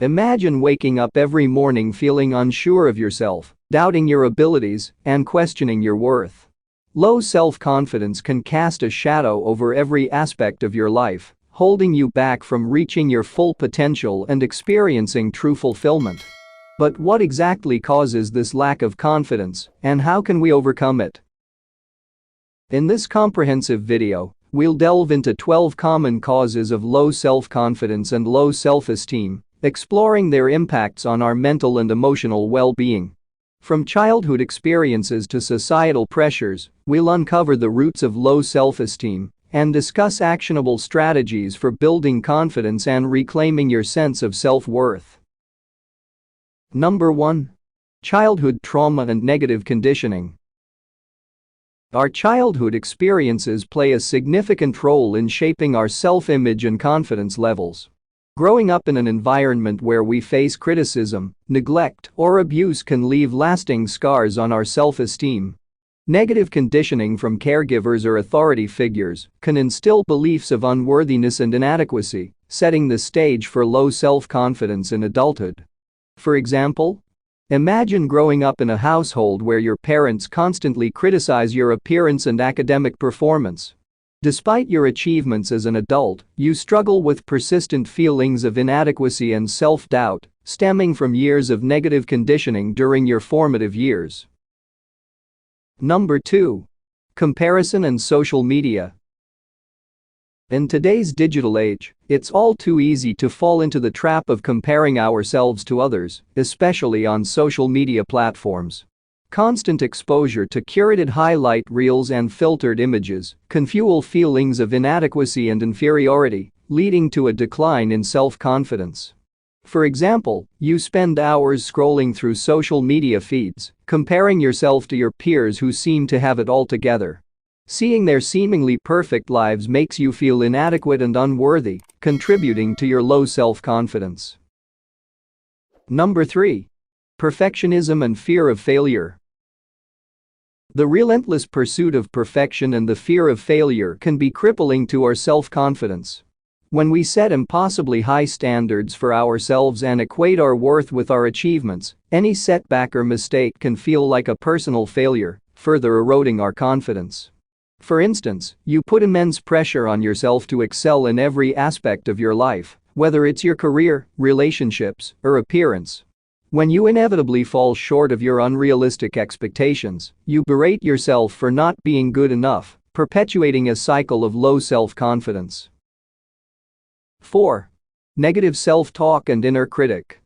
Imagine waking up every morning feeling unsure of yourself, doubting your abilities, and questioning your worth. Low self-confidence can cast a shadow over every aspect of your life, holding you back from reaching your full potential and experiencing true fulfillment. But what exactly causes this lack of confidence, and how can we overcome it? In this comprehensive video, we'll delve into 12 common causes of low self-confidence and low self-esteem, exploring their impacts on our mental and emotional well-being. From childhood experiences to societal pressures, we'll uncover the roots of low self-esteem and discuss actionable strategies for building confidence and reclaiming your sense of self-worth. Number 1. Childhood trauma and negative conditioning. Our childhood experiences play a significant role in shaping our self-image and confidence levels. Growing up in an environment where we face criticism, neglect, or abuse can leave lasting scars on our self-esteem. Negative conditioning from caregivers or authority figures can instill beliefs of unworthiness and inadequacy, setting the stage for low self-confidence in adulthood. For example, imagine growing up in a household where your parents constantly criticize your appearance and academic performance. Despite your achievements as an adult, you struggle with persistent feelings of inadequacy and self-doubt, stemming from years of negative conditioning during your formative years. Number 2. Comparison and social media. In today's digital age, it's all too easy to fall into the trap of comparing ourselves to others, especially on social media platforms. Constant exposure to curated highlight reels and filtered images can fuel feelings of inadequacy and inferiority, leading to a decline in self-confidence. For example, you spend hours scrolling through social media feeds, comparing yourself to your peers who seem to have it all together. Seeing their seemingly perfect lives makes you feel inadequate and unworthy, contributing to your low self-confidence. Number 3. Perfectionism and fear of failure. The relentless pursuit of perfection and the fear of failure can be crippling to our self-confidence. When we set impossibly high standards for ourselves and equate our worth with our achievements, any setback or mistake can feel like a personal failure, further eroding our confidence. For instance, you put immense pressure on yourself to excel in every aspect of your life, whether it's your career, relationships, or appearance. When you inevitably fall short of your unrealistic expectations, you berate yourself for not being good enough, perpetuating a cycle of low self-confidence. 4. Negative self-talk and inner critic.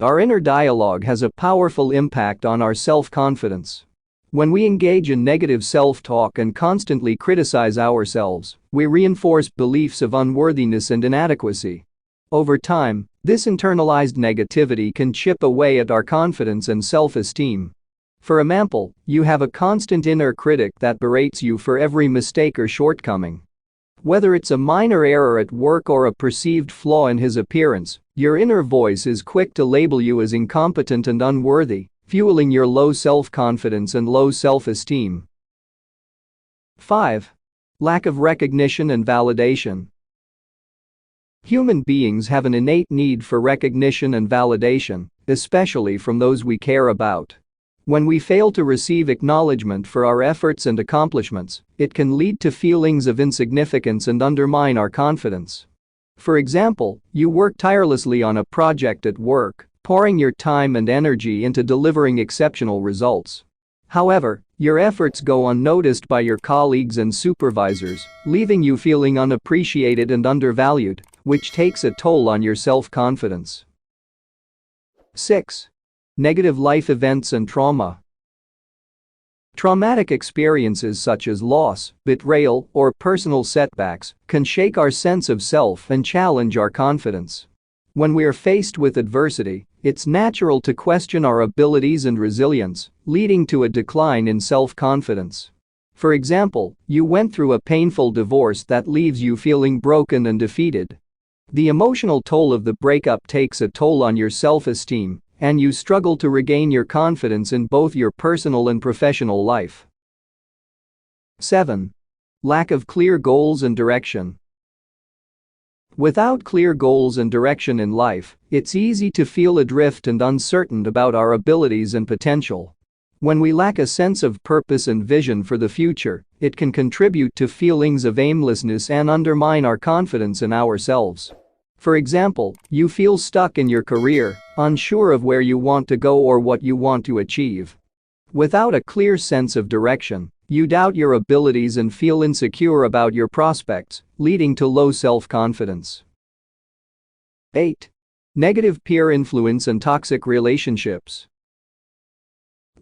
Our inner dialogue has a powerful impact on our self-confidence. When we engage in negative self-talk and constantly criticize ourselves, we reinforce beliefs of unworthiness and inadequacy. Over time, this internalized negativity can chip away at our confidence and self-esteem. For example, you have a constant inner critic that berates you for every mistake or shortcoming. Whether it's a minor error at work or a perceived flaw in his appearance, your inner voice is quick to label you as incompetent and unworthy, fueling your low self-confidence and low self-esteem. 5. Lack of recognition and validation. Human beings have an innate need for recognition and validation, especially from those we care about. When we fail to receive acknowledgement for our efforts and accomplishments, it can lead to feelings of insignificance and undermine our confidence. For example, you work tirelessly on a project at work, pouring your time and energy into delivering exceptional results. However, your efforts go unnoticed by your colleagues and supervisors, leaving you feeling unappreciated and undervalued, which takes a toll on your self-confidence. 6. Negative life events and trauma. Traumatic experiences such as loss, betrayal, or personal setbacks can shake our sense of self and challenge our confidence. When we are faced with adversity, it's natural to question our abilities and resilience, leading to a decline in self-confidence. For example, you went through a painful divorce that leaves you feeling broken and defeated. The emotional toll of the breakup takes a toll on your self-esteem, and you struggle to regain your confidence in both your personal and professional life. 7. Lack of clear goals and direction. Without clear goals and direction in life, it's easy to feel adrift and uncertain about our abilities and potential. When we lack a sense of purpose and vision for the future, it can contribute to feelings of aimlessness and undermine our confidence in ourselves. For example, you feel stuck in your career, unsure of where you want to go or what you want to achieve. Without a clear sense of direction, you doubt your abilities and feel insecure about your prospects, leading to low self-confidence. 8. Negative peer influence and toxic relationships.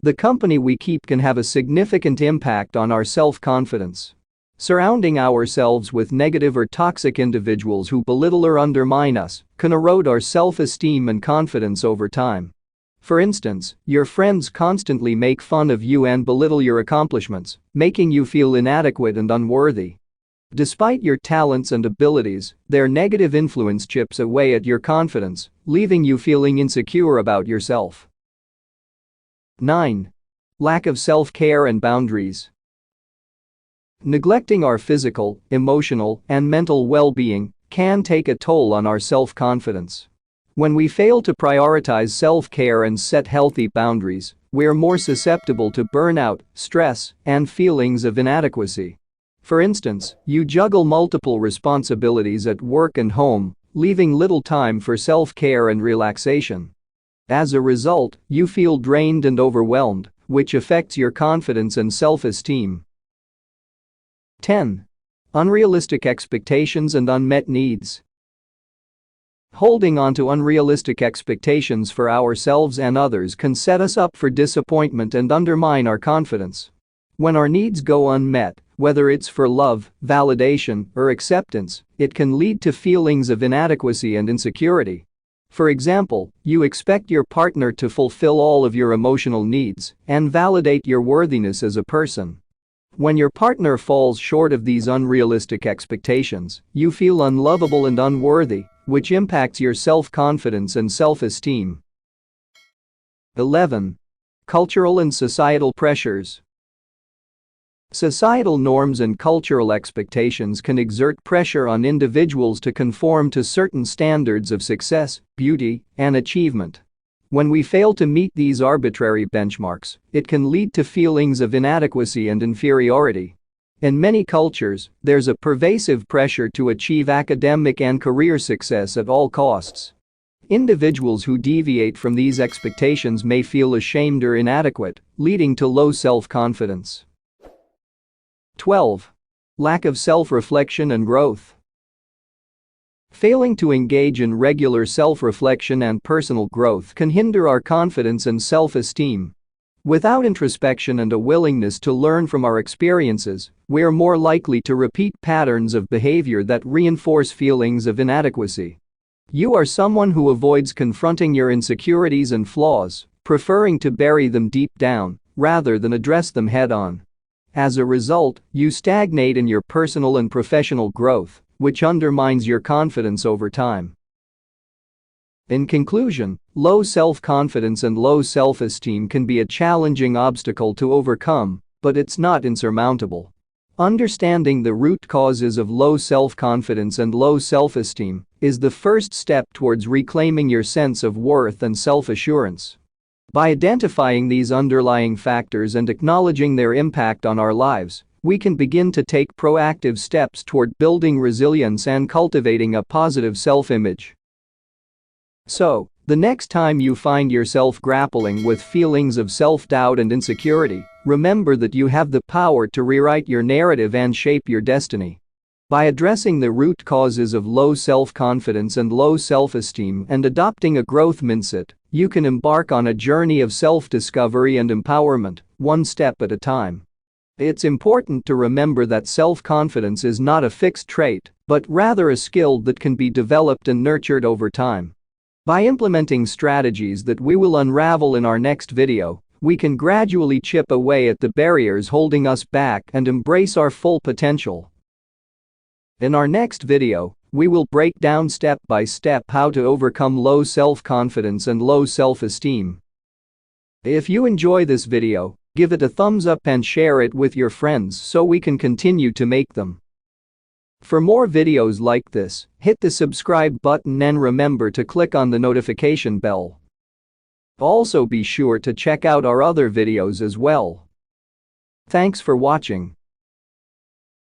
The company we keep can have a significant impact on our self-confidence. Surrounding ourselves with negative or toxic individuals who belittle or undermine us can erode our self-esteem and confidence over time. For instance, your friends constantly make fun of you and belittle your accomplishments, making you feel inadequate and unworthy. Despite your talents and abilities, their negative influence chips away at your confidence, leaving you feeling insecure about yourself. 9. Lack of self-care and boundaries. Neglecting our physical, emotional, and mental well-being can take a toll on our self-confidence. When we fail to prioritize self-care and set healthy boundaries, we're more susceptible to burnout, stress, and feelings of inadequacy. For instance, you juggle multiple responsibilities at work and home, leaving little time for self-care and relaxation. As a result, you feel drained and overwhelmed, which affects your confidence and self-esteem. 10. Unrealistic expectations and unmet needs. Holding on to unrealistic expectations for ourselves and others can set us up for disappointment and undermine our confidence. When our needs go unmet, whether it's for love, validation, or acceptance, it can lead to feelings of inadequacy and insecurity. For example, you expect your partner to fulfill all of your emotional needs and validate your worthiness as a person. When your partner falls short of these unrealistic expectations, you feel unlovable and unworthy, which impacts your self-confidence and self-esteem. 11. Cultural and societal pressures. Societal norms and cultural expectations can exert pressure on individuals to conform to certain standards of success, beauty, and achievement. When we fail to meet these arbitrary benchmarks, it can lead to feelings of inadequacy and inferiority. In many cultures, there's a pervasive pressure to achieve academic and career success at all costs. Individuals who deviate from these expectations may feel ashamed or inadequate, leading to low self-confidence. 12. Lack of self-reflection and growth. Failing to engage in regular self-reflection and personal growth can hinder our confidence and self-esteem. Without introspection and a willingness to learn from our experiences, we are more likely to repeat patterns of behavior that reinforce feelings of inadequacy. You are someone who avoids confronting your insecurities and flaws, preferring to bury them deep down rather than address them head-on. As a result, you stagnate in your personal and professional growth, which undermines your confidence over time. In conclusion, low self-confidence and low self-esteem can be a challenging obstacle to overcome, but it's not insurmountable. Understanding the root causes of low self-confidence and low self-esteem is the first step towards reclaiming your sense of worth and self-assurance. By identifying these underlying factors and acknowledging their impact on our lives, we can begin to take proactive steps toward building resilience and cultivating a positive self-image. So, the next time you find yourself grappling with feelings of self-doubt and insecurity, remember that you have the power to rewrite your narrative and shape your destiny. By addressing the root causes of low self-confidence and low self-esteem and adopting a growth mindset, you can embark on a journey of self-discovery and empowerment, one step at a time. It's important to remember that self-confidence is not a fixed trait, but rather a skill that can be developed and nurtured over time. By implementing strategies that we will unravel in our next video, we can gradually chip away at the barriers holding us back and embrace our full potential. In our next video, we will break down step by step how to overcome low self-confidence and low self-esteem. If you enjoy this video, give it a thumbs up and share it with your friends so we can continue to make them. For more videos like this, hit the subscribe button and remember to click on the notification bell. Also be sure to check out our other videos as well. Thanks for watching.